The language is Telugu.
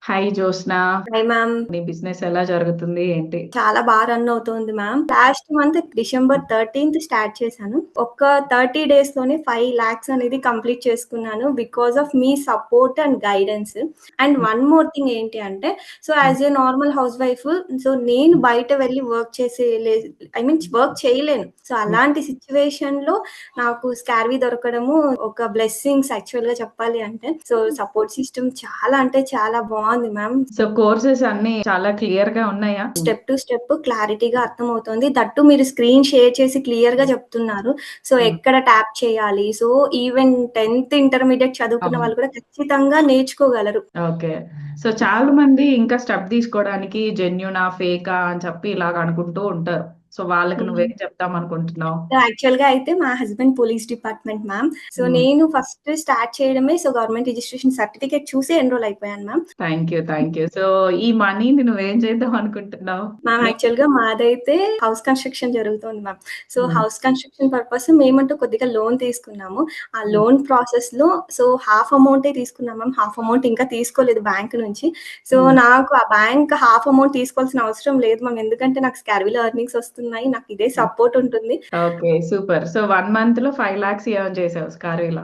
హాయ్ జ్యోత్స్న. Hi ma'am. నీ బిజినెస్ ఎలా జరుగుతుంది? ఏంటి? చాలా రన్ అవుతోంది మ్యామ్. లాస్ట్ మంత్ డిసెంబర్ 13థ్ స్టార్ట్ చేశాను. ఒక్క 30 డేస్‌లోనే 5,00,000 అనేది కంప్లీట్ చేసుకున్నాను. బికాస్ ఆఫ్ మీ support and guidance. And hmm. One more thing ఏంటి అంటే, hmm. As a normal housewife, నేను హ్మ్. బయట వెళ్లి వర్క్ చేసే ఐ మీన్ వర్క్ చేయలేను. హ్మ్. అలాంటి సిట్యుయేషన్‌లో నాకు స్కార్వీ దొరకడము ఒక బ్లెస్సింగ్స్ యాక్చువల్‌గా చెప్పాలి అంటే. సపోర్ట్ సిస్టమ్ చాలా అంటే చాలా బావుంది మ్యామ్. సో, కోర్సెస్ అన్నీ చాలా క్లియర్‌గా ఉన్నాయా? స్టెప్ టు స్టెప్ క్లారిటీగా అర్థమవుతోంది. దట్టు మీరు స్క్రీన్ షేర్ చేసి క్లియర్‌గా హ్మ్. చెప్తున్నారు. హ్మ్. ఎక్కడ ట్యాప్ చేయాలి? ఈవెన్ 10థ్ ఇంటర్మీడియేట్ చదువుకున్న అవును. వాళ్ళు కూడా ఖచ్చితంగా నేర్చుకోగలరు. ఓకే. సో, చాలా మంది ఇంకా స్టెప్ తీసుకోవడానికి జెన్యూనా? ఫేకా? అని చెప్పి ఇలాగ అనుకుంటూ ఉంటారు. సో, వాళ్ళకి హ్మ్. నువ్వేం చెప్దామనుకుంటున్నావు? యాక్చువల్‌గా అయితే మా హస్బెండ్ పోలీస్ డిపార్ట్‌మెంట్ మ్యామ్. హ్మ్. నేను ఫస్ట్ స్టార్ట్ చేయడమే గవర్నమెంట్ రిజిస్ట్రేషన్ సర్టిఫికేట్ చూసి ఎన్రోల్ అయిపోయాను ma'am. Thank you. Thank you. So, ఈ మనీని నువ్వేం చేద్దాం అనుకుంటున్నావు? మ్యామ్ నే యాక్చువల్‌గా మాదైతే హౌస్ కన్‌స్ట్రక్షన్ జరుగుతోంది మ్యామ్. హ్మ్. హౌస్ కన్‌స్ట్రక్షన్ పర్పస్ మేమంటూ కొద్దిగా లోన్ తీసుకున్నాము. ఆ హ్మ్. లోన్ ప్రాసెస్‌లో హాఫ్ అమౌంటే తీసుకున్నాం మ్యామ్. హాఫ్ అమౌంట్ ఇంకా తీసుకోలేదు బ్యాంక్ నుంచి. హ్మ్. నాకు ఆ బ్యాంక్ హాఫ్ అమౌంట్ తీసుకోవాల్సిన అవసరం లేదు మ్యామ్. ఎందుకంటే నాకు స్కార్వీలో ఎర్నింగ్స్ వస్తున్నాయి. నాకు ఇదే హ్మ్. సపోర్ట్ ఉంటుంది. ఓకే. సూపర్. సో, 1 మంత్‌లో 5,00,000 ఎర్న్ చేసావు స్కార్విలో.